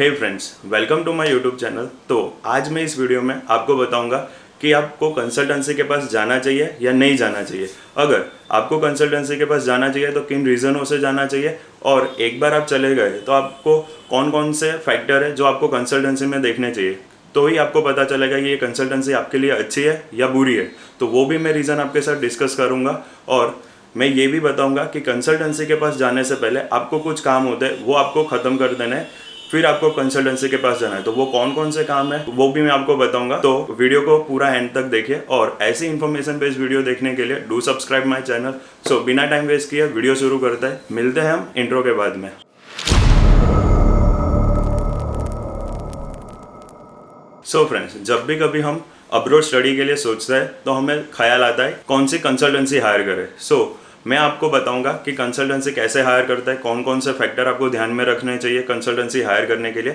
Hey friends, welcome to my YouTube channel. तो आज मैं इस वीडियो में आपको बताऊंगा कि आपको कंसल्टेंसी के पास जाना चाहिए या नहीं जाना चाहिए। अगर आपको कंसल्टेंसी के पास जाना चाहिए तो किन रीज़नों से जाना चाहिए, और एक बार आप चले गए तो आपको कौन कौन से फैक्टर है जो आपको कंसल्टेंसी में देखने चाहिए, तो ही आपको पता चलेगा कि ये कंसल्टेंसी आपके लिए अच्छी है या बुरी है। तो वो भी मैं रीज़न आपके साथ डिस्कस करूँगा, और मैं ये भी बताऊंगा कि कंसल्टेंसी के पास जाने से पहले आपको कुछ काम होते हैं वो आपको ख़त्म कर देना है, फिर आपको कंसल्टेंसी के पास जाना है। तो वो कौन कौन से काम है वो भी मैं आपको बताऊंगा। तो वीडियो को पूरा एंड तक देखिए, और ऐसी इन्फॉर्मेशन बेस्ड वीडियो देखने के लिए डू सब्सक्राइब माय चैनल। सो बिना टाइम वेस्ट किए वीडियो शुरू करते हैं। मिलते हैं हम इंट्रो के बाद में। सो फ्रेंड्स, जब भी कभी हम अब्रॉड स्टडी के लिए सोचते हैं तो हमें ख्याल आता है कौन सी कंसल्टेंसी हायर करें। मैं आपको बताऊंगा कि कंसल्टेंसी कैसे हायर करता है, कौन कौन से फैक्टर आपको ध्यान में रखने चाहिए कंसल्टेंसी हायर करने के लिए।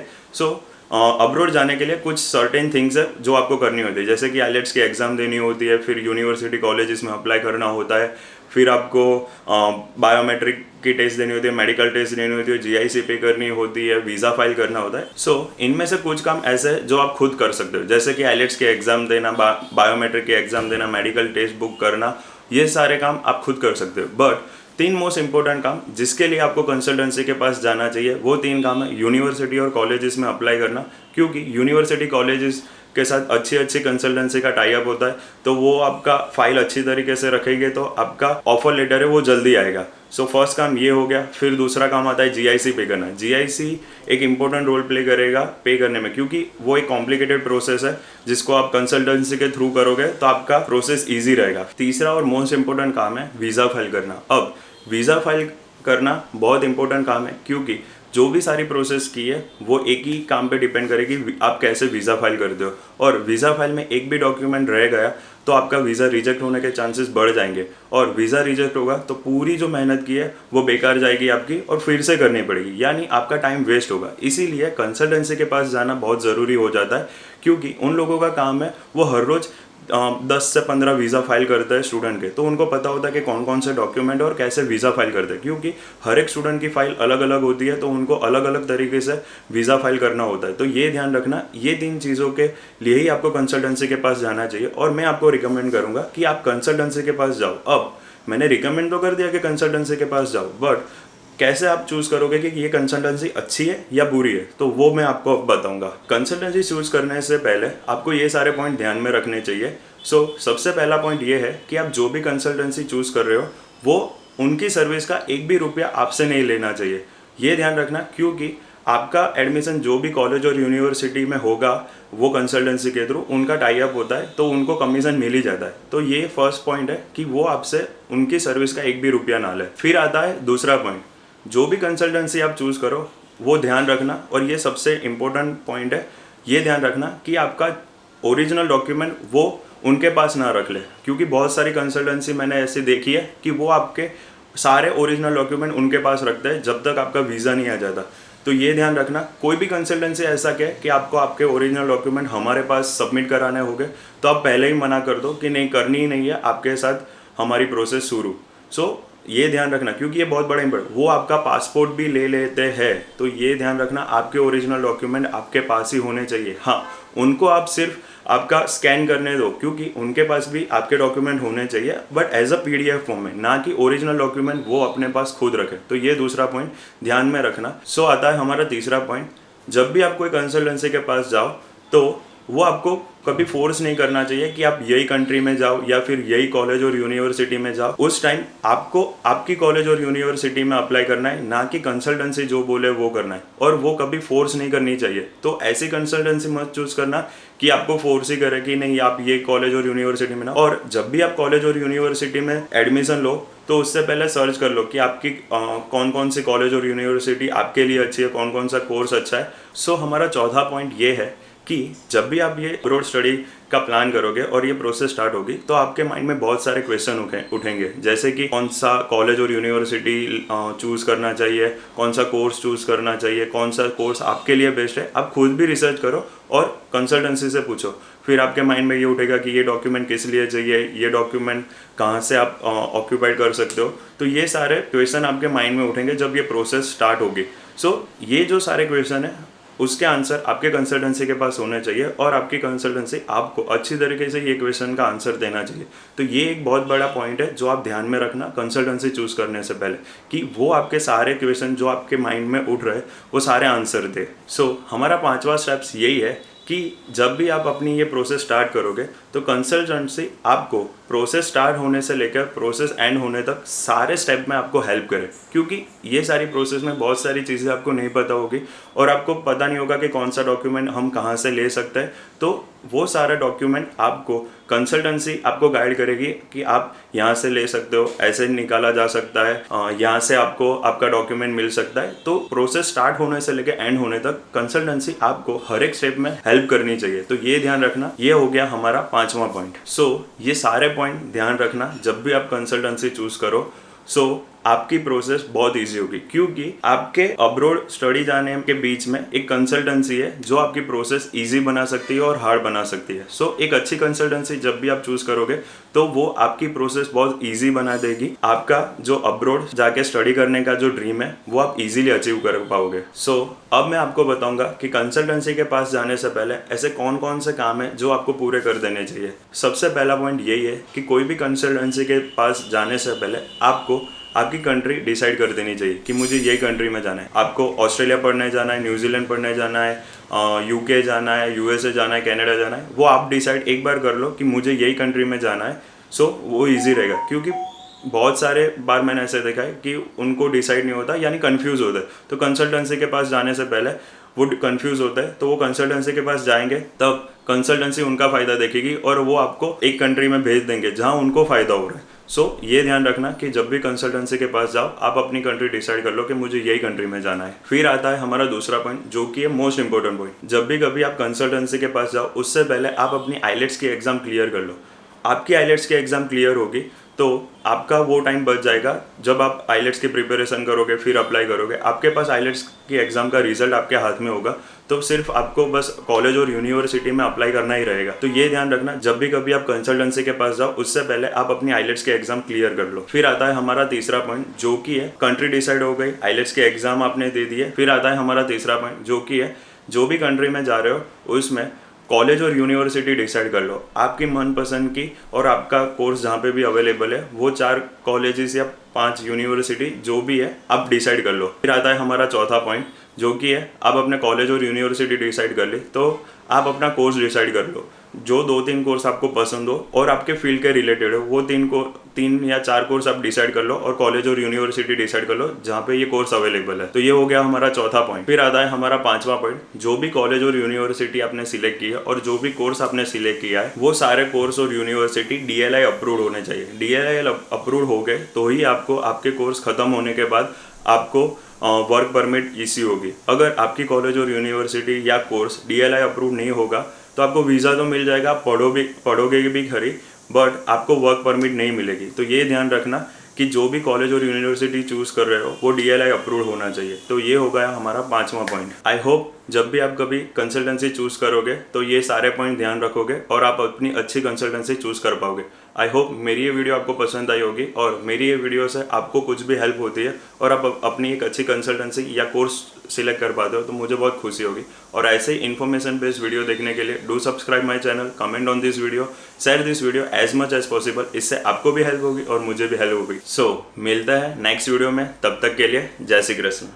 अब्रॉड जाने के लिए कुछ सर्टेन थिंग्स है जो आपको करनी होती है, जैसे कि आईलेट्स की एग्ज़ाम देनी होती है, फिर यूनिवर्सिटी कॉलेजेस में अप्लाई करना होता है, फिर आपको बायोमेट्रिक की टेस्ट देनी होती है, मेडिकल टेस्ट देनी होती है, जीआईसी पे करनी होती है, वीज़ा फाइल करना होता है। इनमें से कुछ काम ऐसे हैं जो आप खुद कर सकते हो, जैसे कि आईलेट्स के एग्ज़ाम देना, बायोमेट्रिक के एग्ज़ाम देना, मेडिकल टेस्ट बुक करना, ये सारे काम आप खुद कर सकते हो। बट तीन मोस्ट इंपॉर्टेंट काम जिसके लिए आपको कंसल्टेंसी के पास जाना चाहिए, वो तीन काम है यूनिवर्सिटी और कॉलेजेस में अप्लाई करना। क्योंकि यूनिवर्सिटी कॉलेजेस के साथ अच्छी अच्छी कंसल्टेंसी का टाई अप होता है, तो वो आपका फाइल अच्छी तरीके से रखेंगे तो आपका ऑफर लेटर है वो जल्दी आएगा। फर्स्ट काम ये हो गया। फिर दूसरा काम आता है जीआईसी पे करना। जीआईसी एक इंपॉर्टेंट रोल प्ले करेगा पे करने में, क्योंकि वो एक कॉम्प्लिकेटेड प्रोसेस है जिसको आप कंसल्टेंसी के थ्रू करोगे तो आपका प्रोसेस ईजी रहेगा। तीसरा और मोस्ट इंपॉर्टेंट काम है वीज़ा फाइल करना। अब वीज़ा फाइल करना बहुत इंपॉर्टेंट काम है, क्योंकि जो भी सारी प्रोसेस की है वो एक ही काम पे डिपेंड करेगी, आप कैसे वीज़ा फाइल करते हो। और वीज़ा फाइल में एक भी डॉक्यूमेंट रह गया तो आपका वीज़ा रिजेक्ट होने के चांसेस बढ़ जाएंगे, और वीज़ा रिजेक्ट होगा तो पूरी जो मेहनत की है वो बेकार जाएगी आपकी, और फिर से करनी पड़ेगी, यानी आपका टाइम वेस्ट होगा। इसीलिए कंसल्टेंसी के पास जाना बहुत ज़रूरी हो जाता है, क्योंकि उन लोगों का काम है वो हर रोज़ 10 से 15 वीज़ा फाइल करते हैं स्टूडेंट के, तो उनको पता होता है कि कौन कौन से डॉक्यूमेंट और कैसे वीज़ा फाइल करते हैं। क्योंकि हर एक स्टूडेंट की फ़ाइल अलग अलग होती है, तो उनको अलग अलग तरीके से वीज़ा फाइल करना होता है। तो ये ध्यान रखना, ये तीन चीज़ों के लिए ही आपको कंसल्टेंसी के पास जाना चाहिए, और मैं आपको रिकमेंड करूँगा कि आप कंसल्टेंसी के पास जाओ। अब मैंने रिकमेंड तो कर दिया कि कंसल्टेंसी के पास जाओ, बट कैसे आप चूज़ करोगे कि ये कंसल्टेंसी अच्छी है या बुरी है, तो वो मैं आपको अब बताऊंगा। कंसल्टेंसी चूज़ करने से पहले आपको ये सारे पॉइंट ध्यान में रखने चाहिए। सबसे पहला पॉइंट ये है कि आप जो भी कंसल्टेंसी चूज़ कर रहे हो वो उनकी सर्विस का एक भी रुपया आपसे नहीं लेना चाहिए। ये ध्यान रखना, क्योंकि आपका एडमिशन जो भी कॉलेज और यूनिवर्सिटी में होगा वो कंसल्टेंसी के थ्रू उनका टाई अप होता है, तो उनको कमीशन मिल ही जाता है। तो ये फर्स्ट पॉइंट है कि वो आपसे उनकी सर्विस का एक भी रुपया ना ले। फिर आता है दूसरा पॉइंट, जो भी कंसल्टेंसी आप चूज़ करो वो ध्यान रखना, और ये सबसे इम्पोर्टेंट पॉइंट है, ये ध्यान रखना कि आपका ओरिजिनल डॉक्यूमेंट वो उनके पास ना रख ले। क्योंकि बहुत सारी कंसल्टेंसी मैंने ऐसी देखी है कि वो आपके सारे ओरिजिनल डॉक्यूमेंट उनके पास रखते हैं जब तक आपका वीज़ा नहीं आ जाता। तो ये ध्यान रखना, कोई भी कंसल्टेंसी ऐसा कहे कि आपको आपके ओरिजिनल डॉक्यूमेंट हमारे पास सबमिट कराने होंगे, तो आप पहले ही मना कर दो कि नहीं, करनी ही नहीं है आपके साथ हमारी प्रोसेस शुरू। ये ध्यान रखना, क्योंकि ये बहुत बड़ा इंपॉर्टेंट, वो आपका पासपोर्ट भी ले लेते हैं, तो ये ध्यान रखना आपके ओरिजिनल डॉक्यूमेंट आपके पास ही होने चाहिए। हाँ, उनको आप सिर्फ आपका स्कैन करने दो, क्योंकि उनके पास भी आपके डॉक्यूमेंट होने चाहिए, but as a PDF form में, ना कि ओरिजिनल डॉक्यूमेंट वो अपने पास खुद रखें। तो ये दूसरा पॉइंट ध्यान में रखना। आता है हमारा तीसरा पॉइंट, जब भी आप कोई कंसल्टेंसी के पास जाओ तो वो आपको कभी फोर्स नहीं करना चाहिए कि आप यही कंट्री में जाओ या फिर यही कॉलेज और यूनिवर्सिटी में जाओ। उस टाइम आपको आपकी कॉलेज और यूनिवर्सिटी में अप्लाई करना है, ना कि कंसल्टेंसी जो बोले वो करना है, और वो कभी फोर्स नहीं करनी चाहिए। तो ऐसी कंसल्टेंसी मत चूज करना कि आपको फोर्स ही करे कि नहीं आप ये कॉलेज और यूनिवर्सिटी में ना। और जब भी आप कॉलेज और यूनिवर्सिटी में एडमिशन लो तो उससे पहले सर्च कर लो कि आपकी कौन कौन सी कॉलेज और यूनिवर्सिटी आपके लिए अच्छी है, कौन कौन सा कोर्स अच्छा है। हमारा चौथा पॉइंट ये है कि जब भी आप ये अब्रॉड स्टडी का प्लान करोगे और ये प्रोसेस स्टार्ट होगी, तो आपके माइंड में बहुत सारे क्वेश्चन उठेंगे, जैसे कि कौन सा कॉलेज और यूनिवर्सिटी चूज़ करना चाहिए, कौन सा कोर्स चूज़ करना चाहिए, कौन सा कोर्स आपके लिए बेस्ट है। आप खुद भी रिसर्च करो और कंसल्टेंसी से पूछो। फिर आपके माइंड में ये उठेगा कि ये डॉक्यूमेंट किस लिए चाहिए, ये डॉक्यूमेंट कहाँ से आप ऑक्यूपाइड कर सकते हो। तो ये सारे क्वेश्चन आपके माइंड में उठेंगे जब ये प्रोसेस स्टार्ट होगी। ये जो सारे क्वेश्चन है उसके आंसर आपके कंसल्टेंसी के पास होने चाहिए और आपकी कंसल्टेंसी आपको अच्छी तरीके से ये क्वेश्चन का आंसर देना चाहिए। तो ये एक बहुत बड़ा पॉइंट है जो आप ध्यान में रखना कंसल्टेंसी चूज करने से पहले, कि वो आपके सारे क्वेश्चन जो आपके माइंड में उठ रहे वो सारे आंसर दे। सो हमारा 5वां स्टेप्स यही है कि जब भी आप अपनी ये प्रोसेस स्टार्ट करोगे तो कंसल्टेंसी आपको प्रोसेस स्टार्ट होने से लेकर प्रोसेस एंड होने तक सारे स्टेप में आपको हेल्प करे, क्योंकि ये सारी प्रोसेस में बहुत सारी चीज़ें आपको नहीं पता होगी और आपको पता नहीं होगा कि कौन सा डॉक्यूमेंट हम कहाँ से ले सकते हैं। तो वो सारा डॉक्यूमेंट आपको कंसल्टेंसी आपको गाइड करेगी कि आप यहाँ से ले सकते हो, ऐसे निकाला जा सकता है, यहाँ से आपको आपका डॉक्यूमेंट मिल सकता है। तो प्रोसेस स्टार्ट होने से लेकर एंड होने तक कंसल्टेंसी आपको हर एक स्टेप में हेल्प करनी चाहिए। तो ये ध्यान रखना। ये हो गया हमारा 5वां पॉइंट। सो ये सारे पॉइंट ध्यान रखना जब भी आप कंसल्टेंसी चूज करो। सो आपकी प्रोसेस बहुत इजी होगी, क्योंकि आपके अब्रॉड स्टडी जाने के बीच में एक कंसल्टेंसी है जो आपकी प्रोसेस इजी बना सकती है और हार्ड बना सकती है। सो एक अच्छी कंसल्टेंसी जब भी आप चूज करोगे तो वो आपकी प्रोसेस बहुत इजी बना देगी। आपका जो अब्रॉड जाके स्टडी करने का जो ड्रीम है वो आप इजीली अचीव कर पाओगे। सो अब मैं आपको बताऊंगा कि कंसल्टेंसी के पास जाने से पहले ऐसे कौन कौन से काम है जो आपको पूरे कर देने चाहिए। सबसे पहला पॉइंट यही है कि कोई भी कंसल्टेंसी के पास जाने से पहले आपको आपकी कंट्री डिसाइड कर देनी चाहिए कि मुझे यही कंट्री में जाना है। आपको ऑस्ट्रेलिया पढ़ने जाना है, न्यूजीलैंड पढ़ने जाना है, यूके जाना है, यूएसए जाना है, कनाडा जाना है, वो आप डिसाइड एक बार कर लो कि मुझे यही कंट्री में जाना है। सो वो इजी रहेगा, क्योंकि बहुत सारे बार मैंने ऐसे देखा है कि उनको डिसाइड नहीं होता, यानी कंफ्यूज होता है। तो कंसल्टेंसी के पास जाने से पहले वो कंफ्यूज होता है, तो वो कंसल्टेंसी के पास जाएंगे तब कंसल्टेंसी उनका फ़ायदा देखेगी और वो आपको एक कंट्री में भेज देंगे जहाँ उनको फ़ायदा हो रहा है। सो ये ध्यान रखना कि जब भी कंसल्टेंसी के पास जाओ आप अपनी कंट्री डिसाइड कर लो कि मुझे यही कंट्री में जाना है। फिर आता है हमारा दूसरा पॉइंट, जो कि है मोस्ट इंपॉर्टेंट पॉइंट। जब भी कभी आप कंसल्टेंसी के पास जाओ उससे पहले आप अपनी आईलेट्स की एग्ज़ाम क्लियर कर लो। आपकी आईलेट्स की एग्ज़ाम क्लियर होगी तो आपका वो टाइम बच जाएगा जब आप आईलेट्स की प्रिपरेशन करोगे, फिर अप्लाई करोगे। आपके पास आईलेट्स की एग्ज़ाम का रिजल्ट आपके हाथ में होगा, तो सिर्फ आपको बस कॉलेज और यूनिवर्सिटी में अप्लाई करना ही रहेगा। तो ये ध्यान रखना जब भी कभी आप कंसल्टेंसी के पास जाओ उससे पहले आप अपनी आईलेट्स के एग्जाम क्लियर कर लो। फिर आता है हमारा तीसरा पॉइंट, जो कि है कंट्री डिसाइड हो गई, आईलेट्स के एग्जाम आपने दे दिए। फिर आता है हमारा तीसरा पॉइंट, जो कि है जो भी कंट्री में जा रहे हो उसमें कॉलेज और यूनिवर्सिटी डिसाइड कर लो। आपकी मनपसंद की और आपका कोर्स जहाँ पे भी अवेलेबल है वो 4 कॉलेजेस या 5 यूनिवर्सिटी जो भी है आप डिसाइड कर लो। फिर आता है हमारा चौथा पॉइंट, जो कि है आप अपने कॉलेज और यूनिवर्सिटी डिसाइड कर ली तो आप अपना कोर्स डिसाइड कर लो। जो 2-3 कोर्स आपको पसंद हो और आपके फील्ड के रिलेटेड हो वो 3 या 4 कोर्स आप डिसाइड कर लो और कॉलेज और यूनिवर्सिटी डिसाइड कर लो जहाँ पे ये कोर्स अवेलेबल है। तो ये हो गया हमारा चौथा पॉइंट। फिर आता है हमारा 5वां पॉइंट, जो भी कॉलेज और यूनिवर्सिटी आपने सिलेक्ट किया और जो भी कोर्स आपने सिलेक्ट किया है वो सारे कोर्स और यूनिवर्सिटी DLI अप्रूव्ड होने चाहिए। DLI अप्रूव्ड हो गए तो ही आपको आपके कोर्स खत्म होने के बाद आपको वर्क परमिट इश्यू होगी। अगर आपकी कॉलेज और यूनिवर्सिटी या कोर्स DLI अप्रूव नहीं होगा तो आपको वीज़ा तो मिल जाएगा, पढ़ोगे भी खरी, बट आपको वर्क परमिट नहीं मिलेगी। तो ये ध्यान रखना कि जो भी कॉलेज और यूनिवर्सिटी चूज़ कर रहे हो वो DLI अप्रूव होना चाहिए। तो ये हो गया हमारा 5वां पॉइंट। आई होप जब भी आप कभी कंसल्टेंसी चूज़ करोगे तो ये सारे पॉइंट ध्यान रखोगे और आप अपनी अच्छी कंसल्टेंसी चूज़ कर पाओगे। आई होप मेरी ये वीडियो आपको पसंद आई होगी और मेरी ये वीडियो से आपको कुछ भी हेल्प होती है और आप अपनी एक अच्छी कंसल्टेंसी या कोर्स सिलेक्ट कर पाते हो तो मुझे बहुत खुशी होगी। और ऐसे ही इन्फॉर्मेशन बेस्ड वीडियो देखने के लिए do subscribe my channel, comment on this video, share this video as much as possible. इससे आपको भी हेल्प होगी और मुझे भी हेल्प होगी। सो मिलता है नेक्स्ट वीडियो में, तब तक के लिए जय श्री कृष्ण।